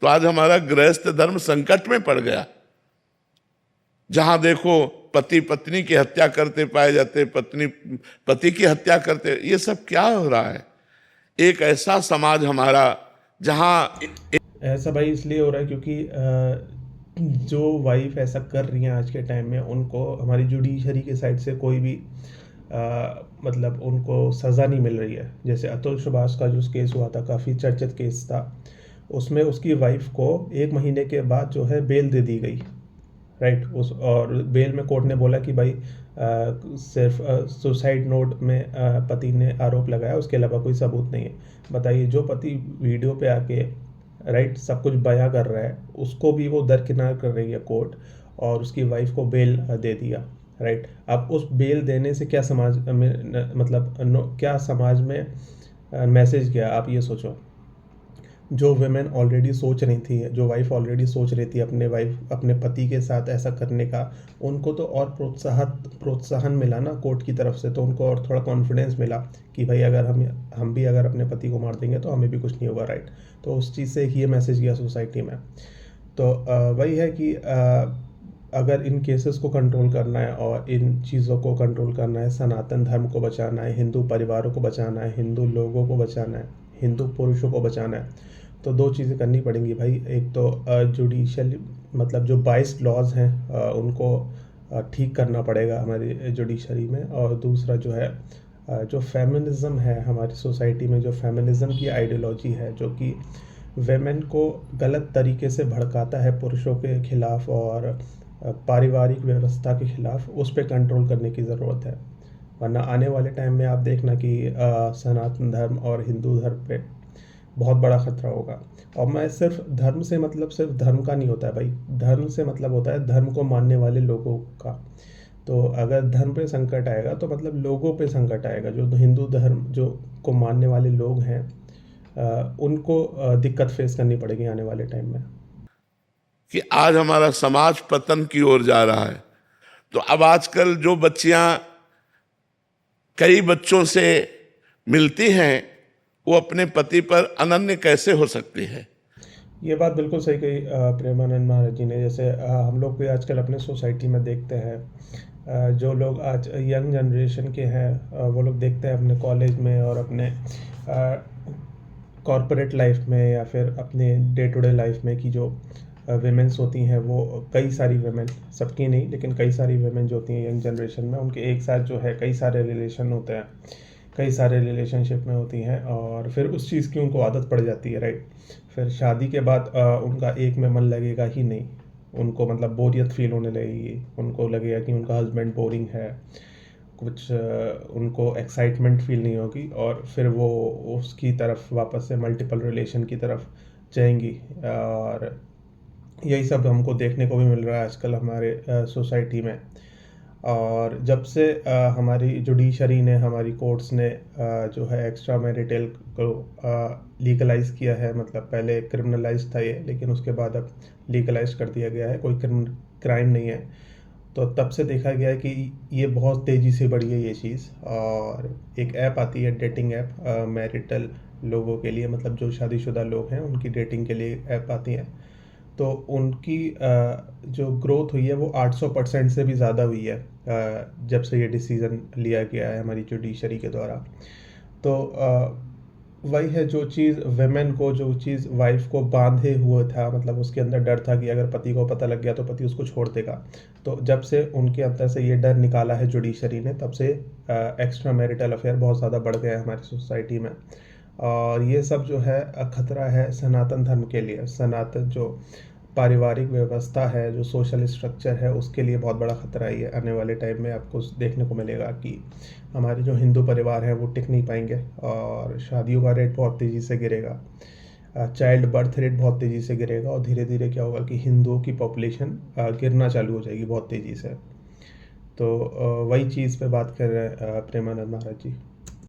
तो आज हमारा गृहस्थ धर्म संकट में पड़ गया। जहां देखो पति पत्नी की हत्या करते पाए जाते, पत्नी पति की हत्या करते, ये सब क्या हो रहा है? एक ऐसा समाज हमारा जहां ऐसा भाई इसलिए हो रहा है क्योंकि जो वाइफ ऐसा कर रही हैं आज के टाइम में, उनको हमारी जुडिशरी के साइड से कोई भी मतलब उनको सज़ा नहीं मिल रही है। जैसे अतुल सुभाष का जो केस हुआ था, काफ़ी चर्चित केस था, उसमें उसकी वाइफ को 1 महीने के बाद जो है बेल दे दी गई, राइट। उस और बेल में कोर्ट ने बोला कि भाई सिर्फ सुसाइड नोट में पति ने आरोप लगाया, उसके अलावा कोई सबूत नहीं है। बताइए, जो पति वीडियो पे आके राइट सब कुछ बयां कर रहा है, उसको भी वो दरकिनार कर रही है कोर्ट, और उसकी वाइफ को बेल दे दिया, राइट। अब उस बेल देने से क्या समाज में मतलब क्या समाज में मैसेज गया, आप ये सोचो। जो वुमेन ऑलरेडी सोच रही थी, जो वाइफ ऑलरेडी सोच रही थी अपने पति के साथ ऐसा करने का, उनको तो और प्रोत्साहन मिला ना कोर्ट की तरफ से, तो उनको और थोड़ा कॉन्फिडेंस मिला कि भाई अगर हम भी अगर अपने पति को मार देंगे तो हमें भी कुछ नहीं होगा, राइट। तो उस चीज़ से ये मैसेज गया सोसाइटी में। तो वही है कि अगर इन केसेस को कंट्रोल करना है और इन चीज़ों को कंट्रोल करना है, सनातन धर्म को बचाना है, हिंदू परिवारों को बचाना है, हिंदू लोगों को बचाना है, हिंदू पुरुषों को बचाना है, तो 2 चीज़ें करनी पड़ेंगी भाई। एक तो जुडिशल मतलब जो 22 लॉज हैं उनको ठीक करना पड़ेगा हमारी जुडिशरी में, और दूसरा जो है जो फेमिनिज़्म है हमारी सोसाइटी में, जो फेमिनिज़्म की आइडियोलॉजी है जो कि वेमेन को गलत तरीके से भड़काता है पुरुषों के खिलाफ और पारिवारिक व्यवस्था के खिलाफ, उस पर कंट्रोल करने की ज़रूरत है। वरना आने वाले टाइम में आप देखना कि सनातन धर्म और हिंदू धर्म पे बहुत बड़ा खतरा होगा। और मैं सिर्फ धर्म से मतलब सिर्फ धर्म का नहीं होता है भाई, धर्म से मतलब होता है धर्म को मानने वाले लोगों का। तो अगर धर्म पे संकट आएगा तो मतलब लोगों पे संकट आएगा। जो हिंदू धर्म जो को मानने वाले लोग हैं उनको दिक्कत फेस करनी पड़ेगी आने वाले टाइम में। कि आज हमारा समाज पतन की ओर जा रहा है। तो अब आजकल जो बच्चियां कई बच्चों से मिलती हैं, वो अपने पति पर अनन्य कैसे हो सकती है? ये बात बिल्कुल सही कही प्रेमानंद महाराज जी ने। जैसे हम लोग भी आजकल अपने सोसाइटी में देखते हैं, जो लोग आज यंग जनरेशन के हैं वो लोग देखते हैं अपने कॉलेज में और अपने कॉरपोरेट लाइफ में या फिर अपने डे टू डे लाइफ में कि जो वेमेंस होती हैं, वो कई सारी वेमेन, सबकी नहीं लेकिन कई सारी वेमेन जो होती हैं यंग जनरेशन में, उनके एक साथ जो है कई सारे रिलेशन होते हैं, कई सारे रिलेशनशिप में होती हैं, और फिर उस चीज़ की उनको आदत पड़ जाती है, राइट। फिर शादी के बाद उनका एक में मन लगेगा ही नहीं, उनको मतलब बोरियत फील होने लगेगी, उनको लगेगा कि उनका हस्बैंड बोरिंग है, कुछ उनको एक्साइटमेंट फील नहीं होगी, और फिर वो उसकी तरफ वापस से मल्टीपल रिलेशन की तरफ जाएंगी। और यही सब हमको देखने को भी मिल रहा है आजकल हमारे सोसाइटी में। और जब से हमारी जुडिशरी ने, हमारी कोर्ट्स ने जो है एक्स्ट्रा मैरिटल को लीगलाइज किया है, मतलब पहले क्रिमिनलाइज था ये, लेकिन उसके बाद अब लीगलाइज कर दिया गया है, कोई क्राइम नहीं है। तो तब से देखा गया है कि ये बहुत तेज़ी से बढ़ी है ये चीज़। और एक ऐप आती है, डेटिंग ऐप, मैरिटल लोगों के लिए, मतलब जो शादीशुदा लोग हैं उनकी डेटिंग के लिए ऐप आती हैं। तो उनकी जो ग्रोथ हुई है वो 800% से भी ज़्यादा हुई है जब से ये डिसीज़न लिया गया है हमारी जुडिशरी के द्वारा। तो वही है, जो चीज़ वेमेन को, जो चीज़ वाइफ को बांधे हुआ था, मतलब उसके अंदर डर था कि अगर पति को पता लग गया तो पति उसको छोड़ देगा। तो जब से उनके अंदर से ये डर निकाला है जुडिशरी ने, तब से एक्स्ट्रा मैरिटल अफेयर बहुत ज़्यादा बढ़ गया है हमारी सोसाइटी में। और ये सब जो है खतरा है सनातन धर्म के लिए। सनातन जो पारिवारिक व्यवस्था है, जो सोशल स्ट्रक्चर है, उसके लिए बहुत बड़ा खतरा है ये। आने वाले टाइम में आपको देखने को मिलेगा कि हमारे जो हिंदू परिवार हैं वो टिक नहीं पाएंगे, और शादियों का रेट बहुत तेज़ी से गिरेगा, चाइल्ड बर्थ रेट बहुत तेज़ी से गिरेगा, और धीरे धीरे क्या होगा कि हिंदुओं की पॉपुलेशन गिरना चालू हो जाएगी बहुत तेज़ी से। तो वही चीज़ पे बात कर रहे हैं प्रेमानंद महाराज जी।